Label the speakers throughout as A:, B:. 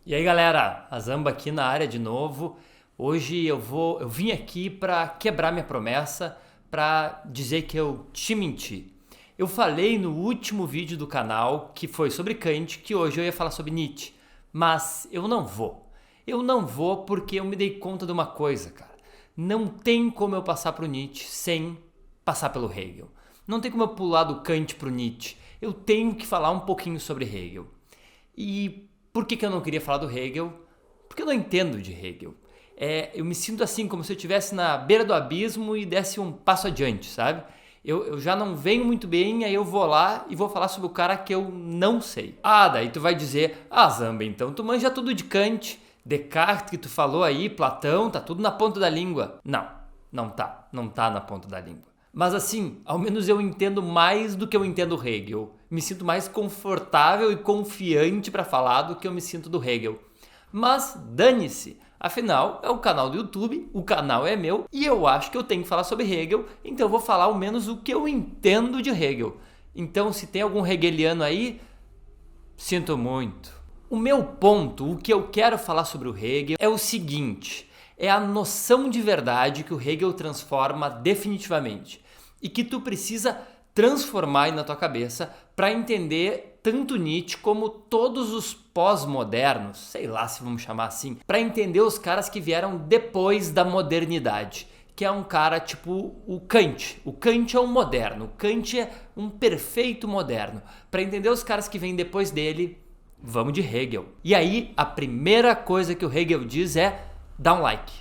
A: E aí galera, a Zamba aqui na área de novo. Hoje eu vim aqui para quebrar minha promessa, para dizer que eu te menti. Eu falei no último vídeo do canal, que foi sobre Kant, que hoje eu ia falar sobre Nietzsche, mas eu não vou. Eu não vou porque eu me dei conta de uma coisa, cara. Não tem como eu passar pro Nietzsche sem passar pelo Hegel. Não tem como eu pular do Kant pro Nietzsche. Eu tenho que falar um pouquinho sobre Hegel. E por que eu não queria falar do Hegel? Porque eu não entendo de Hegel. Eu me sinto assim, como se eu estivesse na beira do abismo e desse um passo adiante, sabe? Eu já não venho muito bem, aí eu vou lá e vou falar sobre o cara que eu não sei. Ah, daí tu vai dizer, Zamba, então tu manja tudo de Kant, Descartes que tu falou aí, Platão, tá tudo na ponta da língua. Não, não tá na ponta da língua. Mas assim, ao menos eu entendo mais do que eu entendo Hegel. Me sinto mais confortável e confiante para falar do que eu me sinto do Hegel. Mas dane-se, afinal é um canal do YouTube, o canal é meu e eu acho que eu tenho que falar sobre Hegel, então eu vou falar ao menos o que eu entendo de Hegel. Então se tem algum hegeliano aí, sinto muito. O meu ponto, o que eu quero falar sobre o Hegel é o seguinte, é a noção de verdade que o Hegel transforma definitivamente e que tu precisa transformar aí na tua cabeça para entender tanto Nietzsche como todos os pós-modernos, sei lá se vamos chamar assim, para entender os caras que vieram depois da modernidade, que é um cara tipo o Kant. O Kant é um moderno, o Kant é um perfeito moderno. Para entender os caras que vêm depois dele, vamos de Hegel. E aí, a primeira coisa que o Hegel diz é dá um like.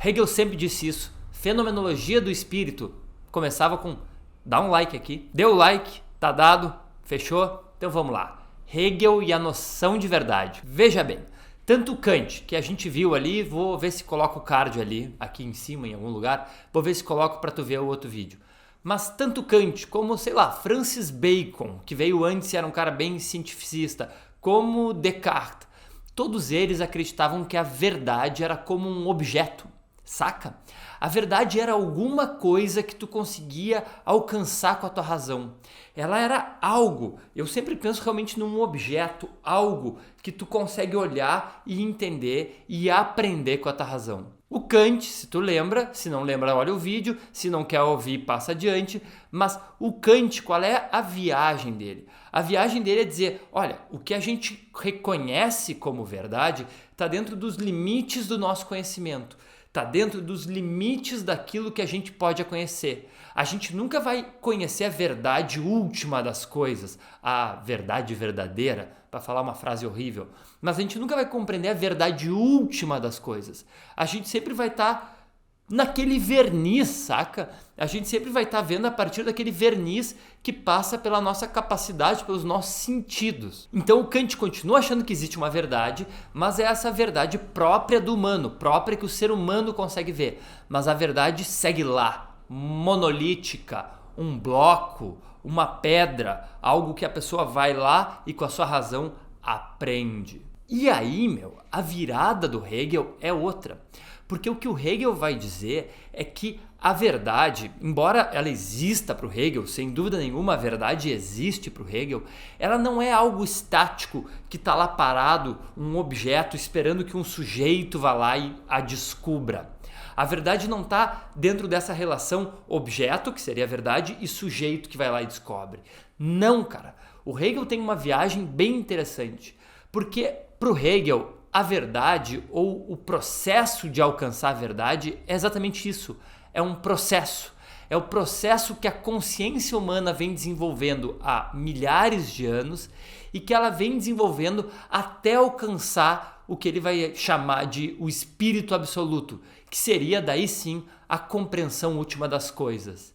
A: Hegel sempre disse isso. Fenomenologia do espírito começava com dá um like aqui. Deu o like, tá dado, fechou? Então vamos lá. Hegel e a noção de verdade. Veja bem, tanto Kant, que a gente viu ali, vou ver se coloco o card ali, aqui em cima em algum lugar, vou ver se coloco para tu ver o outro vídeo. Mas tanto Kant como, sei lá, Francis Bacon, que veio antes e era um cara bem cientificista, como Descartes, todos eles acreditavam que a verdade era como um objeto, saca? A verdade era alguma coisa que tu conseguia alcançar com a tua razão. Ela era algo, eu sempre penso realmente num objeto, algo que tu consegue olhar e entender e aprender com a tua razão. O Kant, se tu lembra, se não lembra, olha o vídeo, se não quer ouvir, passa adiante, mas o Kant, qual é a viagem dele? A viagem dele é dizer, olha, o que a gente reconhece como verdade está dentro dos limites do nosso conhecimento. Está dentro dos limites daquilo que a gente pode conhecer. A gente nunca vai conhecer a verdade última das coisas, a verdade verdadeira, para falar uma frase horrível, mas a gente nunca vai compreender a verdade última das coisas. A gente sempre vai estar naquele verniz, saca? A gente sempre vai estar vendo a partir daquele verniz que passa pela nossa capacidade, pelos nossos sentidos. Então o Kant continua achando que existe uma verdade, mas é essa verdade própria do humano, própria que o ser humano consegue ver. Mas a verdade segue lá, monolítica, um bloco, uma pedra, algo que a pessoa vai lá e com a sua razão aprende. E aí, a virada do Hegel é outra. Porque o que o Hegel vai dizer é que a verdade, embora ela exista para o Hegel, sem dúvida nenhuma a verdade existe para o Hegel, ela não é algo estático que está lá parado, um objeto esperando que um sujeito vá lá e a descubra. A verdade não está dentro dessa relação objeto, que seria a verdade, e sujeito que vai lá e descobre. Não, cara. O Hegel tem uma viagem bem interessante, porque para o Hegel a verdade ou o processo de alcançar a verdade é exatamente isso. É um processo. É o processo que a consciência humana vem desenvolvendo há milhares de anos e que ela vem desenvolvendo até alcançar o que ele vai chamar de o espírito absoluto, que seria daí sim a compreensão última das coisas.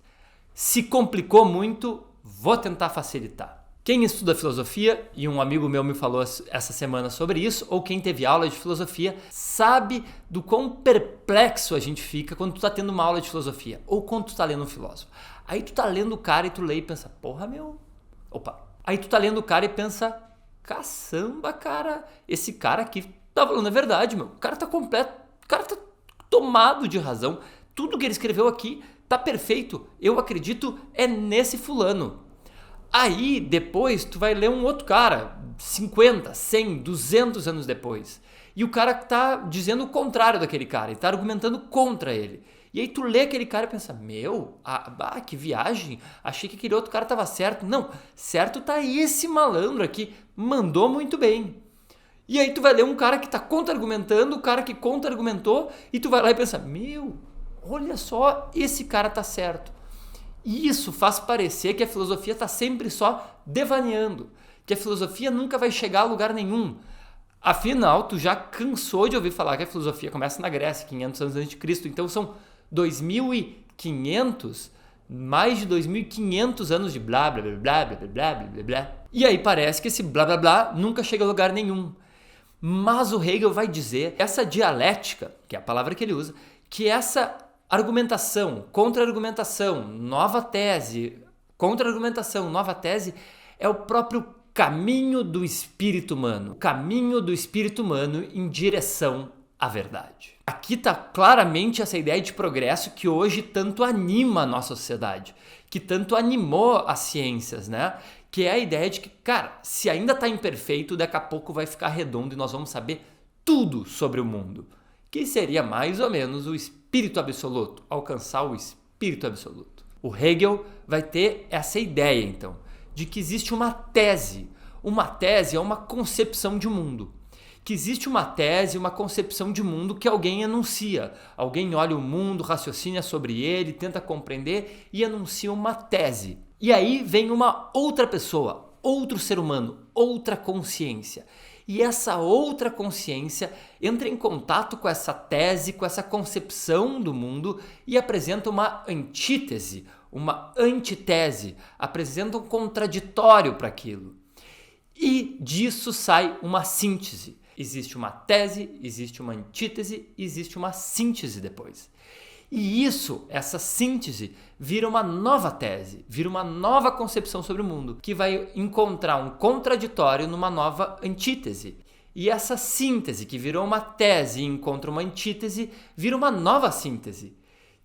A: Se complicou muito, vou tentar facilitar. Quem estuda filosofia, e um amigo meu me falou essa semana sobre isso, ou quem teve aula de filosofia, sabe do quão perplexo a gente fica quando tu tá tendo uma aula de filosofia, ou quando tu tá lendo um filósofo. Aí tu tá lendo o cara e tu lê e pensa, porra meu, opa. Aí tu tá lendo o cara e pensa, caçamba cara, esse cara aqui tá falando a verdade, meu. O cara tá completo, o cara tá tomado de razão. Tudo que ele escreveu aqui tá perfeito. Eu acredito é nesse fulano. Aí, depois, tu vai ler um outro cara, 50, 100, 200 anos depois. E o cara tá dizendo o contrário daquele cara, ele tá argumentando contra ele. E aí tu lê aquele cara e pensa, que viagem, achei que aquele outro cara tava certo. Não, certo tá esse malandro aqui, mandou muito bem. E aí tu vai ler um cara que tá contra-argumentando, o cara que contra-argumentou, e tu vai lá e pensa, olha só, esse cara tá certo. E isso faz parecer que a filosofia está sempre só devaneando, que a filosofia nunca vai chegar a lugar nenhum. Afinal, tu já cansou de ouvir falar que a filosofia começa na Grécia, 500 anos antes de Cristo. Então são 2.500, mais de 2.500 anos de blá, blá, blá, blá, blá, blá, blá, blá, blá. E aí parece que esse blá, blá, blá nunca chega a lugar nenhum. Mas o Hegel vai dizer, essa dialética, que é a palavra que ele usa, que essa argumentação, contra-argumentação, nova tese, contra-argumentação, nova tese, é o próprio caminho do espírito humano. O caminho do espírito humano em direção à verdade. Aqui está claramente essa ideia de progresso que hoje tanto anima a nossa sociedade, que tanto animou as ciências, né? Que é a ideia de que, cara, se ainda está imperfeito, daqui a pouco vai ficar redondo e nós vamos saber tudo sobre o mundo. Que seria mais ou menos o espírito absoluto, alcançar o espírito absoluto. O Hegel vai ter essa ideia, então, de que existe uma tese. Uma tese é uma concepção de mundo. Que existe uma tese, uma concepção de mundo que alguém enuncia. Alguém olha o mundo, raciocina sobre ele, tenta compreender e enuncia uma tese. E aí vem uma outra pessoa, outro ser humano, outra consciência. E essa outra consciência entra em contato com essa tese, com essa concepção do mundo e apresenta uma antítese, uma antitese, apresenta um contraditório para aquilo. E disso sai uma síntese. Existe uma tese, existe uma antítese, existe uma síntese depois. E isso, essa síntese, vira uma nova tese, vira uma nova concepção sobre o mundo, que vai encontrar um contraditório numa nova antítese. E essa síntese, que virou uma tese e encontra uma antítese, vira uma nova síntese,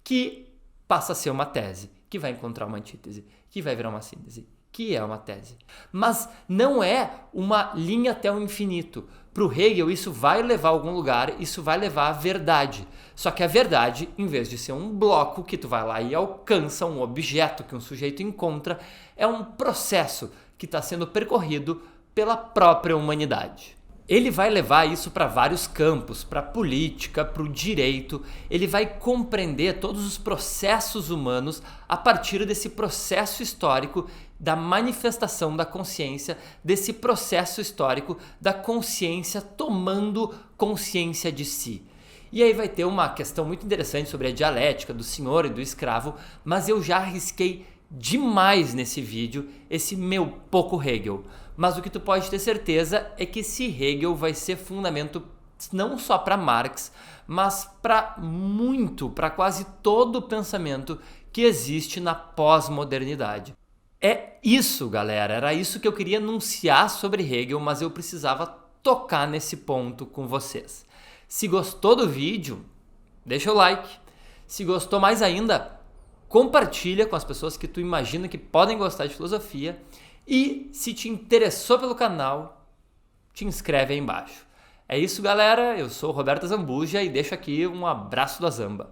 A: que passa a ser uma tese, que vai encontrar uma antítese, que vai virar uma síntese, que é uma tese. Mas não é uma linha até o infinito. Para o Hegel, isso vai levar a algum lugar, isso vai levar à verdade. Só que a verdade, em vez de ser um bloco que tu vai lá e alcança, um objeto que um sujeito encontra, é um processo que está sendo percorrido pela própria humanidade. Ele vai levar isso para vários campos, para a política, para o direito. Ele vai compreender todos os processos humanos a partir desse processo histórico da manifestação da consciência, desse processo histórico da consciência tomando consciência de si. E aí vai ter uma questão muito interessante sobre a dialética do senhor e do escravo, mas eu já arrisquei demais nesse vídeo esse meu pouco Hegel. Mas o que tu pode ter certeza é que esse Hegel vai ser fundamento não só para Marx, mas para quase todo o pensamento que existe na pós-modernidade. É isso, galera, era isso que eu queria anunciar sobre Hegel, mas eu precisava tocar nesse ponto com vocês. Se gostou do vídeo, deixa o like. Se gostou mais ainda, compartilha com as pessoas que tu imagina que podem gostar de filosofia. E se te interessou pelo canal, te inscreve aí embaixo. É isso, galera. Eu sou o Roberto Zambuja e deixo aqui um abraço da Zamba.